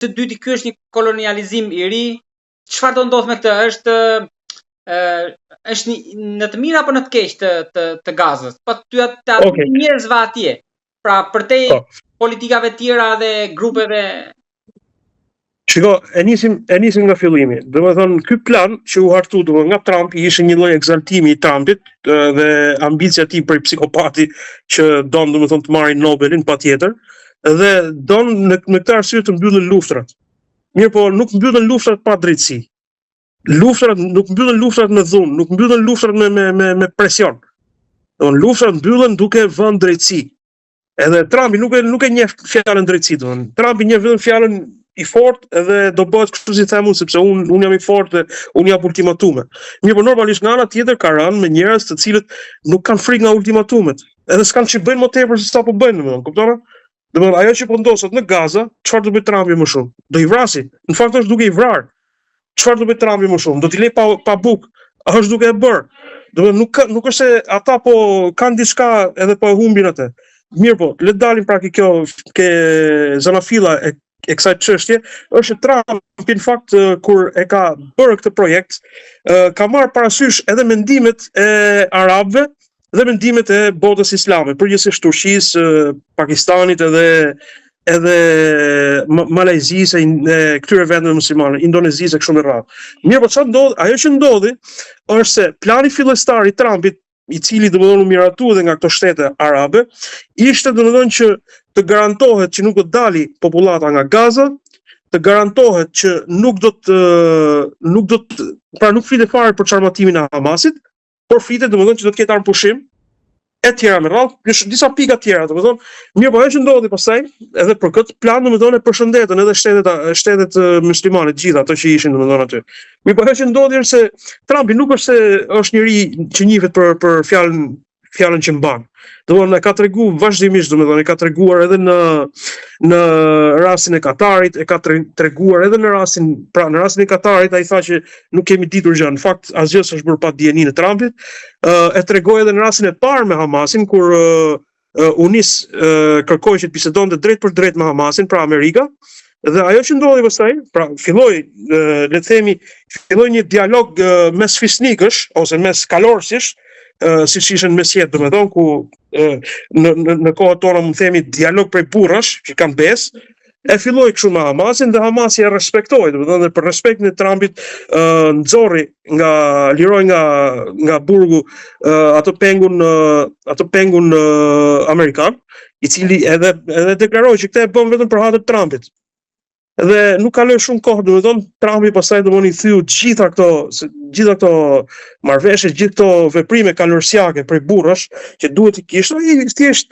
të dyti ky është një kolonializim i ri. Çfarë do ndodh me këtë? Është në të mirë apo në të keq të Gazës? Po ty aty njerëzve atje. Pra përtej politikave tjera dhe grupeve. Shiko, e nisim nga fillimi. Domethënë ky plan që u hartu nga Trump ishte një lloj egzaltimi i Trumpit dhe ambicia e tij për psikopati që don domethënë të marrë Nobelin patjetër dhe don në këtë arsye të mbyllën luftrat. Mirë po nuk mbyllen luftrat pa drejtësi. Nuk mbyllen luftrat me dhunë, nuk mbyllen luftrat me presion. Luftrat mbyllen duke vënë drejtësi. Edhe Trumpi nuk e njeh fjalën drejtësi, domethënë. Trumpi njeh vetëm fjalën i fortë edhe do bëhet kështu si them unë sepse unë jam i fortë dhe unë jap ultimatume. Mirë, por normalisht nga ana tjetër ka rënë me njerëz të cilët nuk kanë frikë nga ultimatumet. Edhe s'kan që bëjnë më tepër se sa po bëjnë, domethënë, kupton? Domethënë ajo që po ndodhet në Gaza, çfarë do bëj Trumpi më shumë? Do i vrasi. Në fakt është duke i vrarë. Çfarë do bëj Trumpi më shumë? Do t'i lej pa bukë. Është duke e bërë. Domethënë nuk është se ata po kanë diçka edhe po e humbin atë. Mirë po, le të dalim pra ke zanafilla e kësaj çështje, është Trumpi në fakt kur e ka bërë këtë projekt, ka marrë parasysh edhe mendimet e arabëve dhe mendimet e botës islame, përgjithsisht Turqisë, Pakistanit edhe Malajzisë e këtyre vendeve muslimane, Indonezisë e kështu me radhë. Mirë, po çfarë ndodhi? Ajo që ndodhi është se plani fillestar i Trumpit, i cili domethënë u miratu edhe nga këto shtete arabe, ishte domethënë që të garantohet që nuk do të dali popullata nga Gaza, të garantohet që nuk flitet fare për çarmatimin e Hamasit, por flitet domethënë që do të ketë armpushim e tjera me radhë, disa pika tjera, domethënë. Mirë, po ajo që ndodhi pastaj, edhe për këtë plan domethënë e përshëndetën edhe shtetet muslimane të gjitha ato që ishin domethënë aty. Mirë, po ajo që ndodhi është se Trumpi nuk është se është njëri që njihet për fjalën që mban. Domethënë e ka treguar vazhdimisht, domethënë e ka treguar edhe në rastin e Katarit, e ka treguar edhe në rastin e Katarit, ai tha që nuk kemi ditur gjë. Në fakt asgjë s'është bërë pa dijenin e Trumpit. E tregoi edhe në rastin e parë me Hamasin kur kërkoi që të bisedonte drejt për drejt me Hamasin, pra Amerika. Dhe ajo që ndodhi pastaj, pra filloi një dialog mes fisnikësh ose mes kalorësish, siç ishin mesjet, domethënë ku në kohën tonë mund të themi dialog prej burrash që kanë besë, e filloi kështu me Hamasin dhe Hamasi e respektoi, domethënë për respektin e Trumpit nxorri liroi nga burgu atë pengun amerikan, i cili edhe deklaroi që këtë e bën vetëm për hap të Trumpit. Dhe nuk kaloi shumë kohë, domethënë Trumpi pastaj domethënë i thyu gjitha këto marrëveshje, gjithë këto veprime kalorësiake prej burrash që duhet i kishte, ai thjesht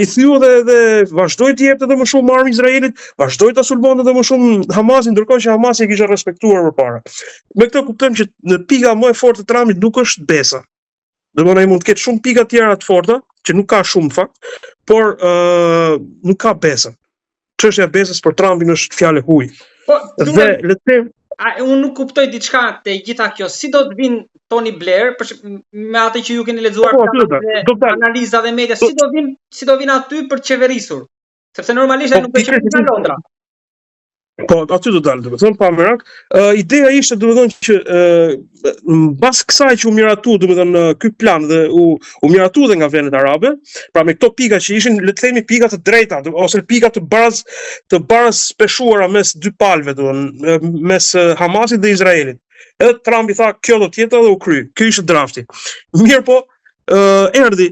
i thyu dhe vazhdoi të jepte edhe më shumë armë Izraelit, vazhdoi ta sulmonte edhe më shumë Hamasin, ndërkohë që Hamasi e kishte respektuar përpara. Me këtë kuptojmë që në pika më e fortë e Trumpit nuk është besa. Domethënë ai mund të ketë shumë pika tjera të forta, që nuk ka shumë në fakt, por nuk ka besa. Çështja e besës për Trumpin është fjalë huaj. Po, dhe le të them, unë nuk kuptoj diçka te gjitha kjo. Si do të vinë Tony Blair me atë që ju keni lexuar analiza dhe media, si do vinë aty për të qeverisur? Sepse normalisht ai nuk do të qeverisë në Londra. Po, aty do dalë, domethënë pa merak. Ideja ishte domethënë që mbas kësaj që u miratu domethënë ky plan dhe u miratu dhe nga vendet arabe, pra me këto pika që ishin, le të themi pika të drejta ose pika të baraz speshuara mes dy palëve, domethënë mes Hamasit dhe Izraelit. Edhe Trumpi tha kjo do të jetë dhe u kry. Ky ishte drafti. Mirë po, erdhi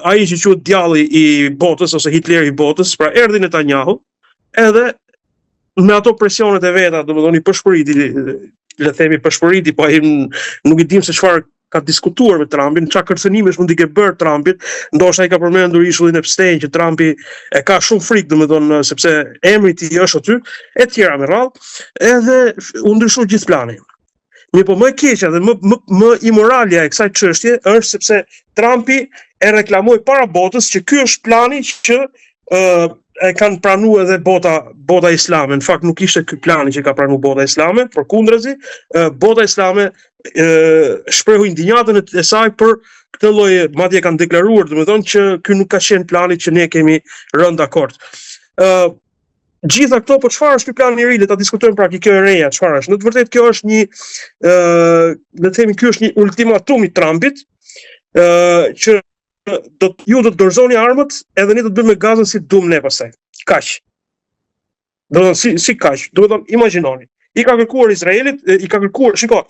ai që quhet djalli i botës ose Hitleri i botës, pra erdhi Netanyahu, edhe me ato presionet e veta, domethënë i përshpëriti, le të themi përshpëriti, po ai nuk i dim se çfarë ka diskutuar me Trumpin, çfarë kërcënimesh mund i ke bërë Trumpit, ndoshta ai ka përmendur ishullin e Epstein që Trumpi e ka shumë frikë, domethënë sepse emri i tij është aty, e tjera me radhë, edhe u ndryshoi gjithë plani. Mirë, po më e keqja dhe më imoralja e kësaj çështje është sepse Trumpi e reklamoi para botës që ky është plani që e kanë pranuar edhe bota islame. Në fakt nuk ishte ky plani që ka pranuar bota islame, përkundrazi, bota islame shprehu indignatën e saj për këtë lloj, madje kanë deklaruar, domethënë që ky nuk ka qenë plani që ne kemi rënë dakord. Gjitha këto, po çfarë është ky plan i ri, le ta diskutojmë pra kjo e reja, çfarë është? Në të vërtetë kjo është një le të themi ky është një ultimatum i Trumpit, që ju do të dorëzoni armët, edhe ne do të bëjmë me Gazën si dum ne pastaj. Kaq. Do të thonë si kaq. Do të thonë imagjinoni. I ka kërkuar Izraelit, shiko,